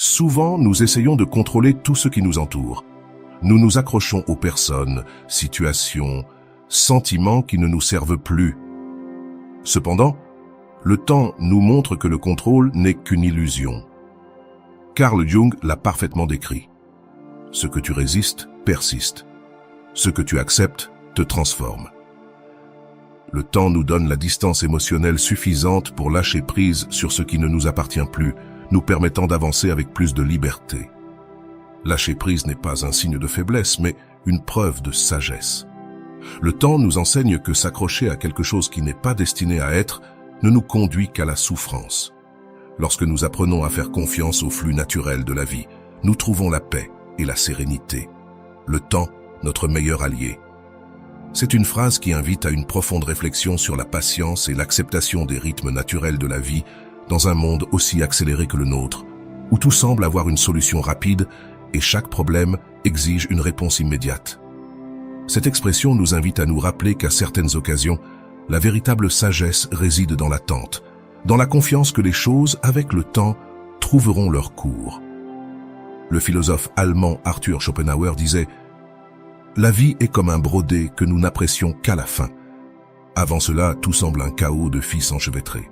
Souvent, nous essayons de contrôler tout ce qui nous entoure. Nous nous accrochons aux personnes, situations, sentiments qui ne nous servent plus. Cependant, le temps nous montre que le contrôle n'est qu'une illusion. Carl Jung l'a parfaitement décrit. Ce que tu résistes persiste. Ce que tu acceptes te transforme. Le temps nous donne la distance émotionnelle suffisante pour lâcher prise sur ce qui ne nous appartient plus, nous permettant d'avancer avec plus de liberté. Lâcher prise n'est pas un signe de faiblesse, mais une preuve de sagesse. Le temps nous enseigne que s'accrocher à quelque chose qui n'est pas destiné à être ne nous conduit qu'à la souffrance. Lorsque nous apprenons à faire confiance au flux naturel de la vie, nous trouvons la paix et la sérénité. Le temps, notre meilleur allié. C'est une phrase qui invite à une profonde réflexion sur la patience et l'acceptation des rythmes naturels de la vie dans un monde aussi accéléré que le nôtre, où tout semble avoir une solution rapide et chaque problème exige une réponse immédiate. Cette expression nous invite à nous rappeler qu'à certaines occasions, la véritable sagesse réside dans l'attente, dans la confiance que les choses, avec le temps, trouveront leur cours. Le philosophe allemand Arthur Schopenhauer disait « La vie est comme un brodé que nous n'apprécions qu'à la fin. Avant cela, tout semble un chaos de fils enchevêtrés. »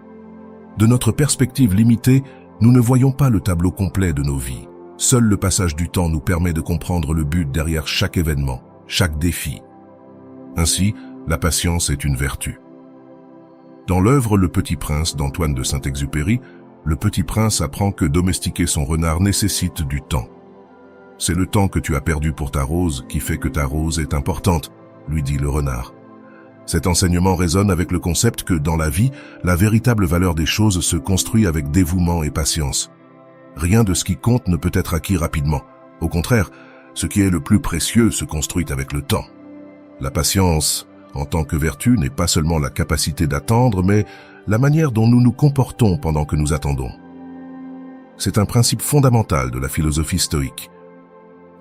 De notre perspective limitée, nous ne voyons pas le tableau complet de nos vies. Seul le passage du temps nous permet de comprendre le but derrière chaque événement, chaque défi. Ainsi, la patience est une vertu. Dans l'œuvre Le Petit Prince d'Antoine de Saint-Exupéry, le petit prince apprend que domestiquer son renard nécessite du temps. « C'est le temps que tu as perdu pour ta rose qui fait que ta rose est importante », lui dit le renard. Cet enseignement résonne avec le concept que, dans la vie, la véritable valeur des choses se construit avec dévouement et patience. Rien de ce qui compte ne peut être acquis rapidement. Au contraire, ce qui est le plus précieux se construit avec le temps. La patience, en tant que vertu, n'est pas seulement la capacité d'attendre, mais la manière dont nous nous comportons pendant que nous attendons. C'est un principe fondamental de la philosophie stoïque.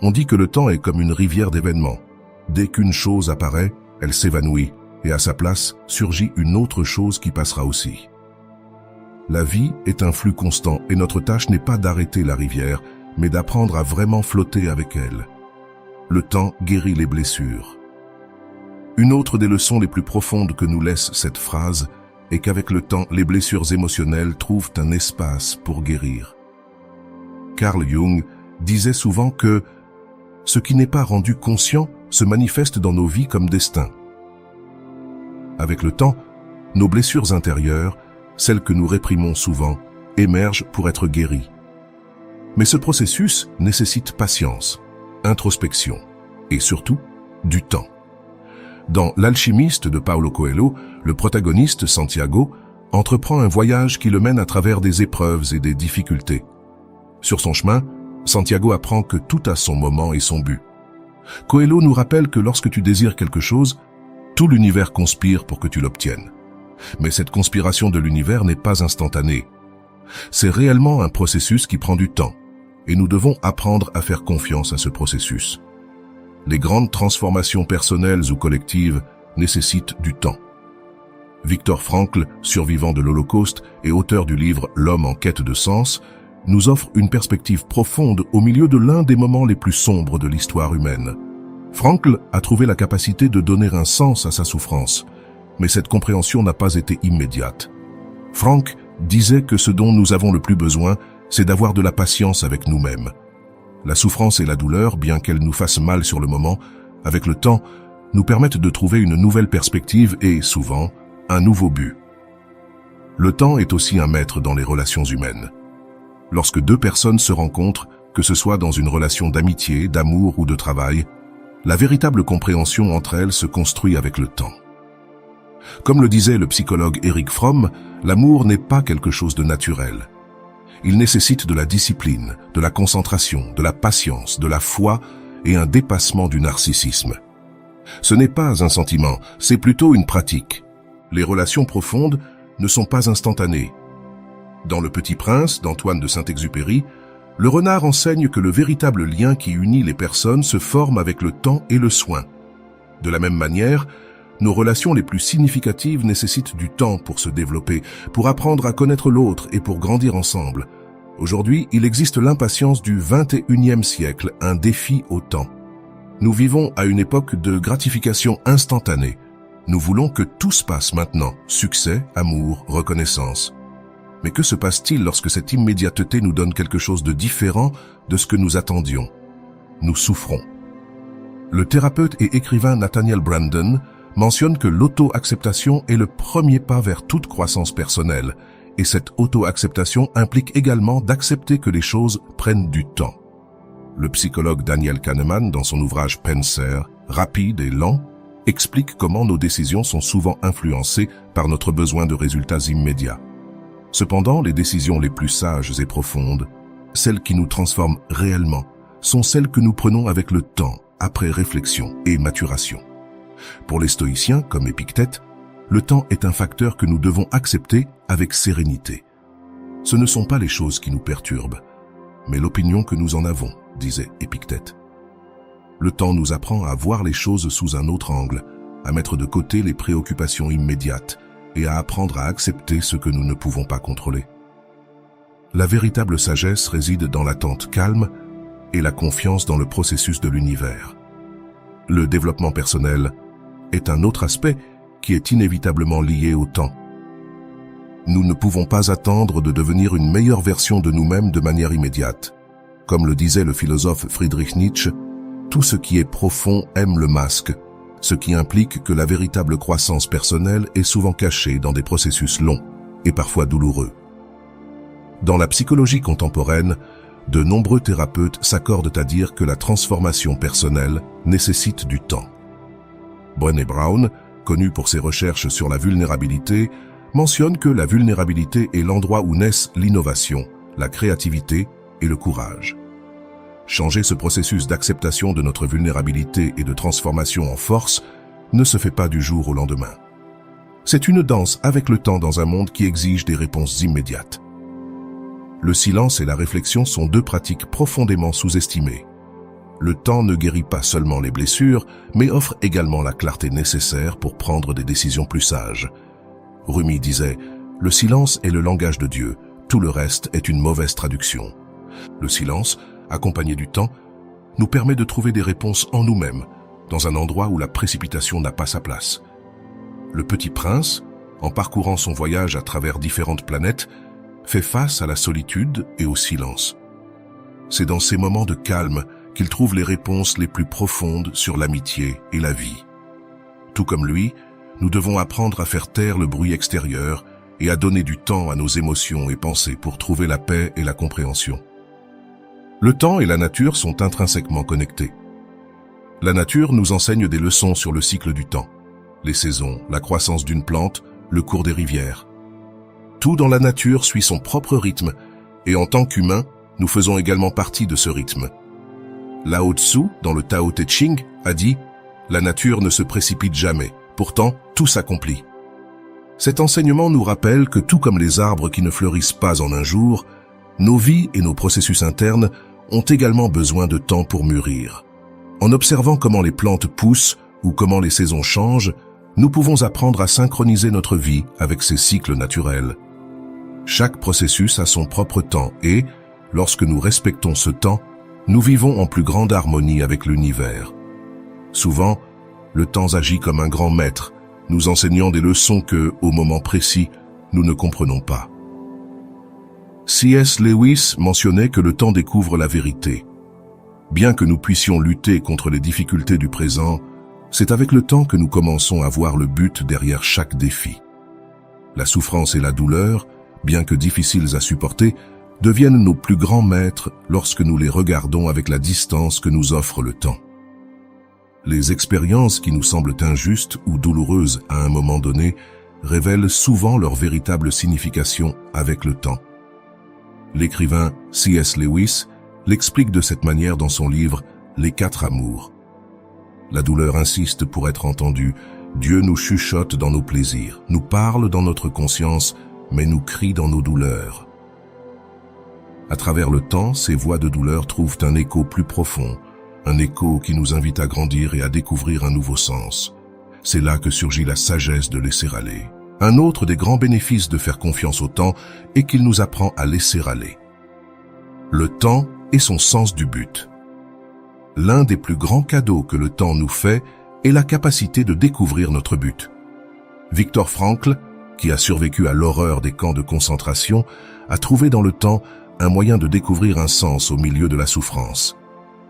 On dit que le temps est comme une rivière d'événements. Dès qu'une chose apparaît, elle s'évanouit, et à sa place surgit une autre chose qui passera aussi. La vie est un flux constant et notre tâche n'est pas d'arrêter la rivière, mais d'apprendre à vraiment flotter avec elle. Le temps guérit les blessures. Une autre des leçons les plus profondes que nous laisse cette phrase est qu'avec le temps, les blessures émotionnelles trouvent un espace pour guérir. Carl Jung disait souvent que ce qui n'est pas rendu conscient se manifeste dans nos vies comme destin. Avec le temps, nos blessures intérieures, celles que nous réprimons souvent, émergent pour être guéries. Mais ce processus nécessite patience, introspection et surtout du temps. Dans L'Alchimiste de Paulo Coelho, le protagoniste, Santiago, entreprend un voyage qui le mène à travers des épreuves et des difficultés. Sur son chemin, Santiago apprend que tout a son moment et son but. Coelho nous rappelle que lorsque tu désires quelque chose, tout l'univers conspire pour que tu l'obtiennes. Mais cette conspiration de l'univers n'est pas instantanée. C'est réellement un processus qui prend du temps, et nous devons apprendre à faire confiance à ce processus. Les grandes transformations personnelles ou collectives nécessitent du temps. Viktor Frankl, survivant de l'Holocauste et auteur du livre L'homme en quête de sens, nous offre une perspective profonde au milieu de l'un des moments les plus sombres de l'histoire humaine. Frankl a trouvé la capacité de donner un sens à sa souffrance, mais cette compréhension n'a pas été immédiate. Frank disait que ce dont nous avons le plus besoin, c'est d'avoir de la patience avec nous-mêmes. La souffrance et la douleur, bien qu'elles nous fassent mal sur le moment, avec le temps, nous permettent de trouver une nouvelle perspective et, souvent, un nouveau but. Le temps est aussi un maître dans les relations humaines. Lorsque deux personnes se rencontrent, que ce soit dans une relation d'amitié, d'amour ou de travail, la véritable compréhension entre elles se construit avec le temps. Comme le disait le psychologue Erich Fromm, l'amour n'est pas quelque chose de naturel. Il nécessite de la discipline, de la concentration, de la patience, de la foi et un dépassement du narcissisme. Ce n'est pas un sentiment, c'est plutôt une pratique. Les relations profondes ne sont pas instantanées. Dans Le Petit Prince d'Antoine de Saint-Exupéry, le renard enseigne que le véritable lien qui unit les personnes se forme avec le temps et le soin. De la même manière, nos relations les plus significatives nécessitent du temps pour se développer, pour apprendre à connaître l'autre et pour grandir ensemble. Aujourd'hui, il existe l'impatience du 21e siècle, un défi au temps. Nous vivons à une époque de gratification instantanée. Nous voulons que tout se passe maintenant, succès, amour, reconnaissance. Mais que se passe-t-il lorsque cette immédiateté nous donne quelque chose de différent de ce que nous attendions? Nous souffrons. Le thérapeute et écrivain Nathaniel Branden mentionne que l'auto-acceptation est le premier pas vers toute croissance personnelle, et cette auto-acceptation implique également d'accepter que les choses prennent du temps. Le psychologue Daniel Kahneman, dans son ouvrage Penser, rapide et lent, explique comment nos décisions sont souvent influencées par notre besoin de résultats immédiats. Cependant, les décisions les plus sages et profondes, celles qui nous transforment réellement, sont celles que nous prenons avec le temps, après réflexion et maturation. Pour les stoïciens, comme Épictète, le temps est un facteur que nous devons accepter avec sérénité. Ce ne sont pas les choses qui nous perturbent, mais l'opinion que nous en avons, disait Épictète. Le temps nous apprend à voir les choses sous un autre angle, à mettre de côté les préoccupations immédiates et à apprendre à accepter ce que nous ne pouvons pas contrôler. La véritable sagesse réside dans l'attente calme et la confiance dans le processus de l'univers. Le développement personnel est un autre aspect qui est inévitablement lié au temps. Nous ne pouvons pas attendre de devenir une meilleure version de nous-mêmes de manière immédiate. Comme le disait le philosophe Friedrich Nietzsche, tout ce qui est profond aime le masque, ce qui implique que la véritable croissance personnelle est souvent cachée dans des processus longs et parfois douloureux. Dans la psychologie contemporaine, de nombreux thérapeutes s'accordent à dire que la transformation personnelle nécessite du temps. Brené Brown, connu pour ses recherches sur la vulnérabilité, mentionne que la vulnérabilité est l'endroit où naissent l'innovation, la créativité et le courage. Changer ce processus d'acceptation de notre vulnérabilité et de transformation en force ne se fait pas du jour au lendemain. C'est une danse avec le temps dans un monde qui exige des réponses immédiates. Le silence et la réflexion sont deux pratiques profondément sous-estimées. Le temps ne guérit pas seulement les blessures, mais offre également la clarté nécessaire pour prendre des décisions plus sages. Rumi disait « Le silence est le langage de Dieu, tout le reste est une mauvaise traduction. » Le silence, accompagné du temps, nous permet de trouver des réponses en nous-mêmes, dans un endroit où la précipitation n'a pas sa place. Le Petit Prince, en parcourant son voyage à travers différentes planètes, fait face à la solitude et au silence. C'est dans ces moments de calme qu'il trouve les réponses les plus profondes sur l'amitié et la vie. Tout comme lui, nous devons apprendre à faire taire le bruit extérieur et à donner du temps à nos émotions et pensées pour trouver la paix et la compréhension. Le temps et la nature sont intrinsèquement connectés. La nature nous enseigne des leçons sur le cycle du temps, les saisons, la croissance d'une plante, le cours des rivières. Tout dans la nature suit son propre rythme, et en tant qu'humains, nous faisons également partie de ce rythme. Lao Tzu, dans le Tao Te Ching, a dit « La nature ne se précipite jamais, pourtant tout s'accomplit ». Cet enseignement nous rappelle que tout comme les arbres qui ne fleurissent pas en un jour, nos vies et nos processus internes ont également besoin de temps pour mûrir. En observant comment les plantes poussent ou comment les saisons changent, nous pouvons apprendre à synchroniser notre vie avec ces cycles naturels. Chaque processus a son propre temps et, lorsque nous respectons ce temps, nous vivons en plus grande harmonie avec l'univers. Souvent, le temps agit comme un grand maître, nous enseignant des leçons que, au moment précis, nous ne comprenons pas. C.S. Lewis mentionnait que le temps découvre la vérité. Bien que nous puissions lutter contre les difficultés du présent, c'est avec le temps que nous commençons à voir le but derrière chaque défi. La souffrance et la douleur, bien que difficiles à supporter, deviennent nos plus grands maîtres lorsque nous les regardons avec la distance que nous offre le temps. Les expériences qui nous semblent injustes ou douloureuses à un moment donné révèlent souvent leur véritable signification avec le temps. L'écrivain C.S. Lewis l'explique de cette manière dans son livre « Les 4 amours ». La douleur insiste pour être entendue. Dieu nous chuchote dans nos plaisirs, nous parle dans notre conscience, mais nous crie dans nos douleurs. À travers le temps, ces voix de douleur trouvent un écho plus profond, un écho qui nous invite à grandir et à découvrir un nouveau sens. C'est là que surgit la sagesse de laisser aller. Un autre des grands bénéfices de faire confiance au temps est qu'il nous apprend à laisser aller. le temps et son sens du but. L'un des plus grands cadeaux que le temps nous fait est la capacité de découvrir notre but. Viktor Frankl, qui a survécu à l'horreur des camps de concentration, a trouvé dans le temps un moyen de découvrir un sens au milieu de la souffrance.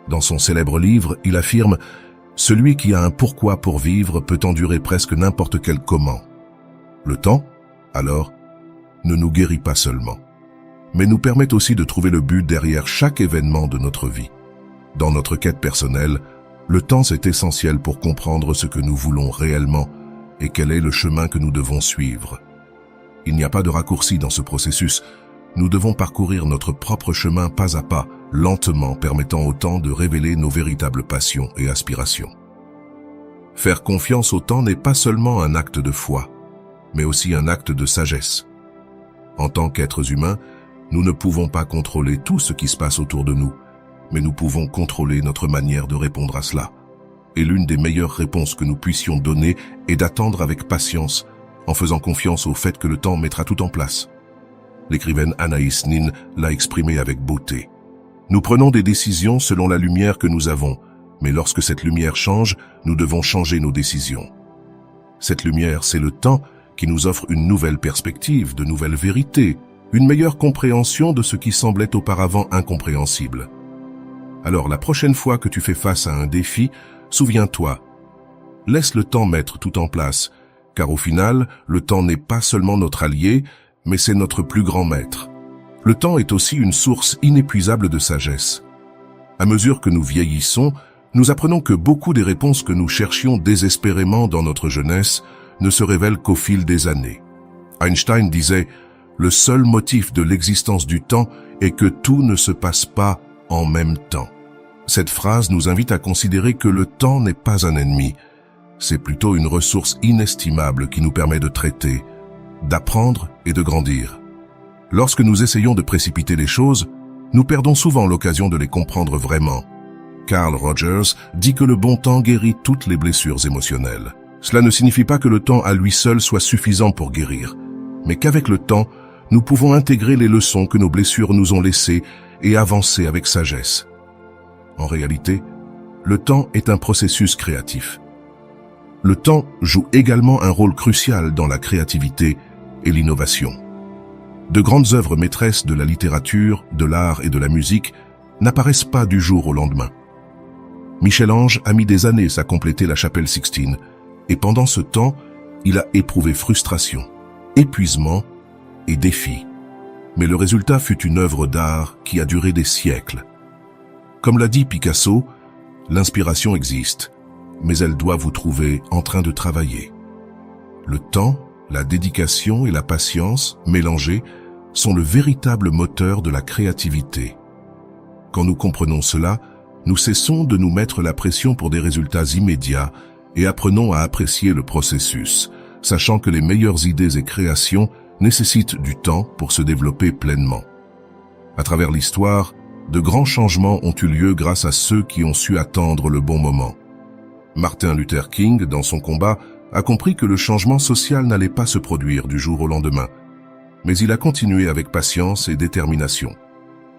Dans son célèbre livre, il affirme « Celui qui a un pourquoi pour vivre peut endurer presque n'importe quel comment ». Le temps, alors, ne nous guérit pas seulement, mais nous permet aussi de trouver le but derrière chaque événement de notre vie. Dans notre quête personnelle, le temps est essentiel pour comprendre ce que nous voulons réellement et quel est le chemin que nous devons suivre. Il n'y a pas de raccourci dans ce processus. Nous devons parcourir notre propre chemin pas à pas, lentement, permettant au temps de révéler nos véritables passions et aspirations. Faire confiance au temps n'est pas seulement un acte de foi, mais aussi un acte de sagesse. En tant qu'êtres humains, nous ne pouvons pas contrôler tout ce qui se passe autour de nous, mais nous pouvons contrôler notre manière de répondre à cela. Et l'une des meilleures réponses que nous puissions donner est d'attendre avec patience, en faisant confiance au fait que le temps mettra tout en place. L'écrivaine Anaïs Nin l'a exprimé avec beauté. Nous prenons des décisions selon la lumière que nous avons, mais lorsque cette lumière change, nous devons changer nos décisions. Cette lumière, c'est le temps qui nous offre une nouvelle perspective, de nouvelles vérités, une meilleure compréhension de ce qui semblait auparavant incompréhensible. Alors, la prochaine fois que tu fais face à un défi, souviens-toi, laisse le temps mettre tout en place, car au final, le temps n'est pas seulement notre allié, mais c'est notre plus grand maître. Le temps est aussi une source inépuisable de sagesse. À mesure que nous vieillissons, nous apprenons que beaucoup des réponses que nous cherchions désespérément dans notre jeunesse ne se révèlent qu'au fil des années. Einstein disait « Le seul motif de l'existence du temps est que tout ne se passe pas en même temps ». Cette phrase nous invite à considérer que le temps n'est pas un ennemi, c'est plutôt une ressource inestimable qui nous permet de traiter, d'apprendre et de grandir. Lorsque nous essayons de précipiter les choses, nous perdons souvent l'occasion de les comprendre vraiment. Carl Rogers dit que le bon temps guérit toutes les blessures émotionnelles. Cela ne signifie pas que le temps à lui seul soit suffisant pour guérir, mais qu'avec le temps, nous pouvons intégrer les leçons que nos blessures nous ont laissées et avancer avec sagesse. En réalité, le temps est un processus créatif. Le temps joue également un rôle crucial dans la créativité et l'innovation. De grandes œuvres maîtresses de la littérature, de l'art et de la musique n'apparaissent pas du jour au lendemain. Michel-Ange a mis des années à compléter la chapelle Sixtine, et pendant ce temps, il a éprouvé frustration, épuisement et défi. Mais le résultat fut une œuvre d'art qui a duré des siècles. Comme l'a dit Picasso, l'inspiration existe, mais elle doit vous trouver en train de travailler. Le temps, la dédication et la patience, mélangés, sont le véritable moteur de la créativité. Quand nous comprenons cela, nous cessons de nous mettre la pression pour des résultats immédiats et apprenons à apprécier le processus, sachant que les meilleures idées et créations nécessitent du temps pour se développer pleinement. À travers l'histoire, de grands changements ont eu lieu grâce à ceux qui ont su attendre le bon moment. Martin Luther King, dans son combat, a compris que le changement social n'allait pas se produire du jour au lendemain, mais il a continué avec patience et détermination.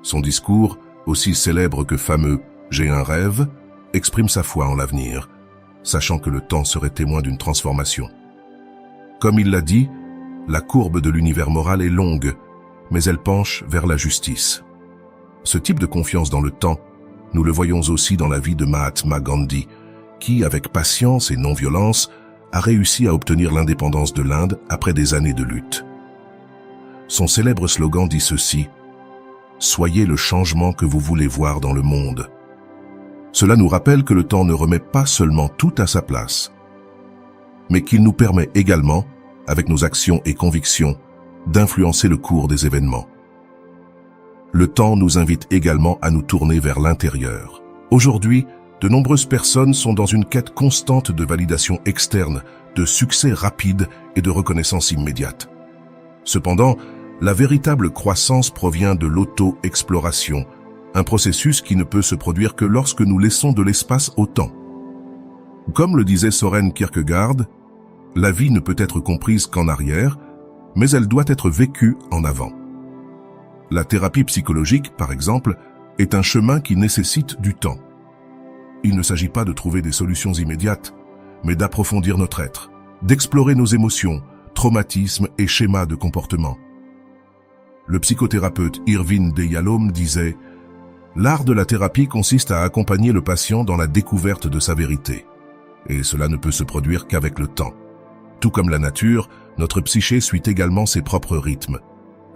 Son discours, aussi célèbre que fameux « J'ai un rêve », exprime sa foi en l'avenir, sachant que le temps serait témoin d'une transformation. Comme il l'a dit, la courbe de l'univers moral est longue, mais elle penche vers la justice. Ce type de confiance dans le temps, nous le voyons aussi dans la vie de Mahatma Gandhi, qui, avec patience et non-violence, a réussi à obtenir l'indépendance de l'Inde après des années de lutte. Son célèbre slogan dit ceci: « Soyez le changement que vous voulez voir dans le monde ». Cela nous rappelle que le temps ne remet pas seulement tout à sa place, mais qu'il nous permet également, avec nos actions et convictions, d'influencer le cours des événements. Le temps nous invite également à nous tourner vers l'intérieur. Aujourd'hui, de nombreuses personnes sont dans une quête constante de validation externe, de succès rapide et de reconnaissance immédiate. Cependant, la véritable croissance provient de l'auto-exploration, un processus qui ne peut se produire que lorsque nous laissons de l'espace au temps. Comme le disait Søren Kierkegaard, la vie ne peut être comprise qu'en arrière, mais elle doit être vécue en avant. La thérapie psychologique, par exemple, est un chemin qui nécessite du temps. Il ne s'agit pas de trouver des solutions immédiates, mais d'approfondir notre être, d'explorer nos émotions, traumatismes et schémas de comportement. Le psychothérapeute Irvin D. Yalom disait « L'art de la thérapie consiste à accompagner le patient dans la découverte de sa vérité. Et cela ne peut se produire qu'avec le temps. Tout comme la nature, notre psyché suit également ses propres rythmes.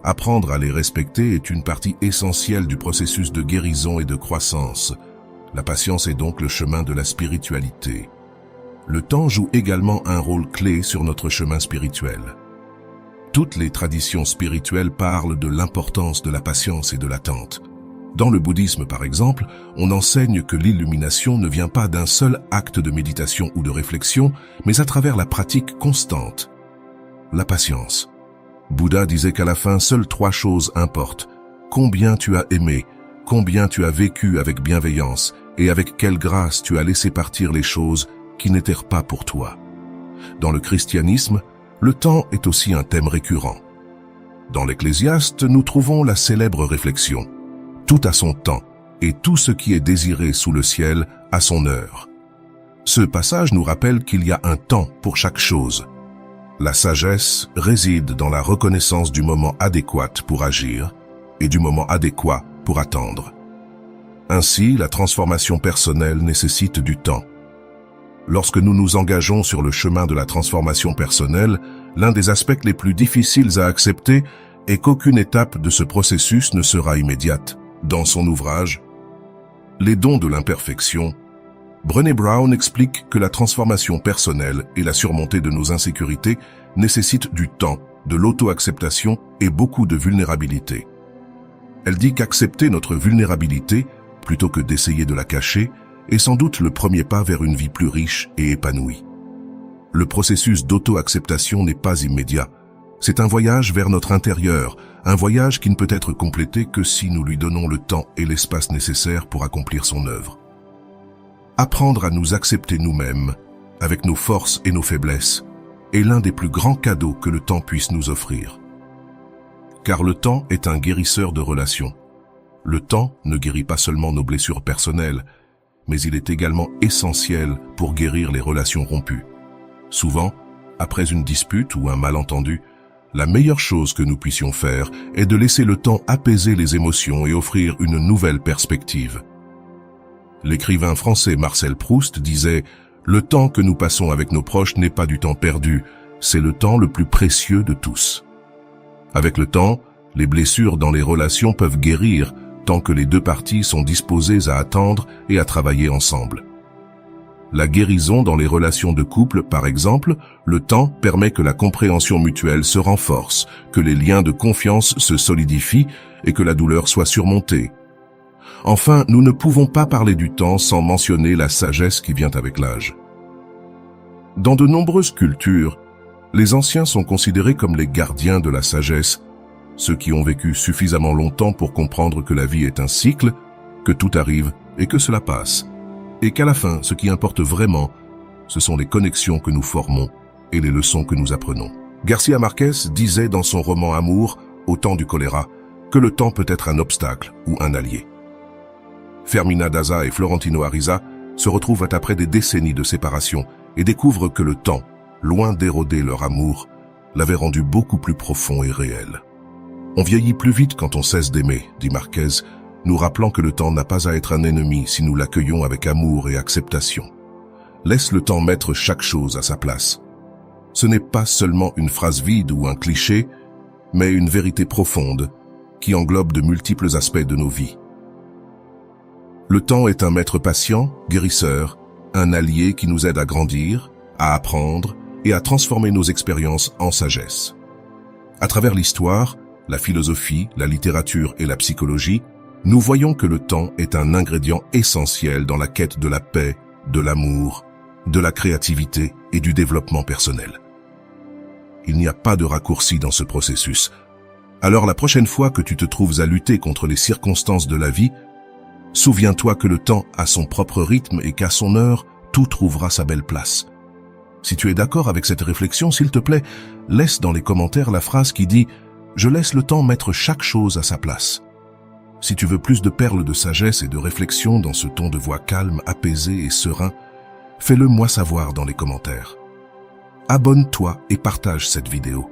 Apprendre à les respecter est une partie essentielle du processus de guérison et de croissance. La patience est donc le chemin de la spiritualité. Le temps joue également un rôle clé sur notre chemin spirituel. Toutes les traditions spirituelles parlent de l'importance de la patience et de l'attente. Dans le bouddhisme, par exemple, on enseigne que l'illumination ne vient pas d'un seul acte de méditation ou de réflexion, mais à travers la pratique constante. La patience. Bouddha disait qu'à la fin, seules 3 choses importent. Combien tu as aimé, combien tu as vécu avec bienveillance, et avec quelle grâce tu as laissé partir les choses qui n'étaient pas pour toi. Dans le christianisme, le temps est aussi un thème récurrent. Dans l'Ecclésiaste, nous trouvons la célèbre réflexion. Tout a son temps, et tout ce qui est désiré sous le ciel a son heure. Ce passage nous rappelle qu'il y a un temps pour chaque chose. La sagesse réside dans la reconnaissance du moment adéquat pour agir et du moment adéquat pour attendre. Ainsi, la transformation personnelle nécessite du temps. Lorsque nous nous engageons sur le chemin de la transformation personnelle, l'un des aspects les plus difficiles à accepter est qu'aucune étape de ce processus ne sera immédiate. Dans son ouvrage « Les dons de l'imperfection », Brené Brown explique que la transformation personnelle et la surmontée de nos insécurités nécessitent du temps, de l'auto-acceptation et beaucoup de vulnérabilité. Elle dit qu'accepter notre vulnérabilité, plutôt que d'essayer de la cacher, est sans doute le premier pas vers une vie plus riche et épanouie. Le processus d'auto-acceptation n'est pas immédiat. C'est un voyage vers notre intérieur, un voyage qui ne peut être complété que si nous lui donnons le temps et l'espace nécessaires pour accomplir son œuvre. Apprendre à nous accepter nous-mêmes, avec nos forces et nos faiblesses, est l'un des plus grands cadeaux que le temps puisse nous offrir. Car le temps est un guérisseur de relations. Le temps ne guérit pas seulement nos blessures personnelles, mais il est également essentiel pour guérir les relations rompues. Souvent, après une dispute ou un malentendu, la meilleure chose que nous puissions faire est de laisser le temps apaiser les émotions et offrir une nouvelle perspective. L'écrivain français Marcel Proust disait « Le temps que nous passons avec nos proches n'est pas du temps perdu, c'est le temps le plus précieux de tous. » Avec le temps, les blessures dans les relations peuvent guérir tant que les 2 parties sont disposées à attendre et à travailler ensemble. La guérison dans les relations de couple, par exemple, le temps permet que la compréhension mutuelle se renforce, que les liens de confiance se solidifient et que la douleur soit surmontée. Enfin, nous ne pouvons pas parler du temps sans mentionner la sagesse qui vient avec l'âge. Dans de nombreuses cultures, les anciens sont considérés comme les gardiens de la sagesse, ceux qui ont vécu suffisamment longtemps pour comprendre que la vie est un cycle, que tout arrive et que cela passe, et qu'à la fin, ce qui importe vraiment, ce sont les connexions que nous formons et les leçons que nous apprenons. Garcia Marquez disait dans son roman Amour, au temps du choléra, que le temps peut être un obstacle ou un allié. Fermina Daza et Florentino Ariza se retrouvent après des décennies de séparation et découvrent que le temps, loin d'éroder leur amour, l'avait rendu beaucoup plus profond et réel. On vieillit plus vite quand on cesse d'aimer, dit Marquez, nous rappelant que le temps n'a pas à être un ennemi si nous l'accueillons avec amour et acceptation. Laisse le temps mettre chaque chose à sa place. Ce n'est pas seulement une phrase vide ou un cliché, mais une vérité profonde qui englobe de multiples aspects de nos vies. Le temps est un maître patient, guérisseur, un allié qui nous aide à grandir, à apprendre et à transformer nos expériences en sagesse. À travers l'histoire, la philosophie, la littérature et la psychologie, nous voyons que le temps est un ingrédient essentiel dans la quête de la paix, de l'amour, de la créativité et du développement personnel. Il n'y a pas de raccourci dans ce processus. Alors la prochaine fois que tu te trouves à lutter contre les circonstances de la vie, souviens-toi que le temps a son propre rythme et qu'à son heure, tout trouvera sa belle place. Si tu es d'accord avec cette réflexion, s'il te plaît, laisse dans les commentaires la phrase qui dit « Je laisse le temps mettre chaque chose à sa place. Si tu veux plus de perles de sagesse et de réflexion dans ce ton de voix calme, apaisé et serein, fais-le moi savoir dans les commentaires. Abonne-toi et partage cette vidéo.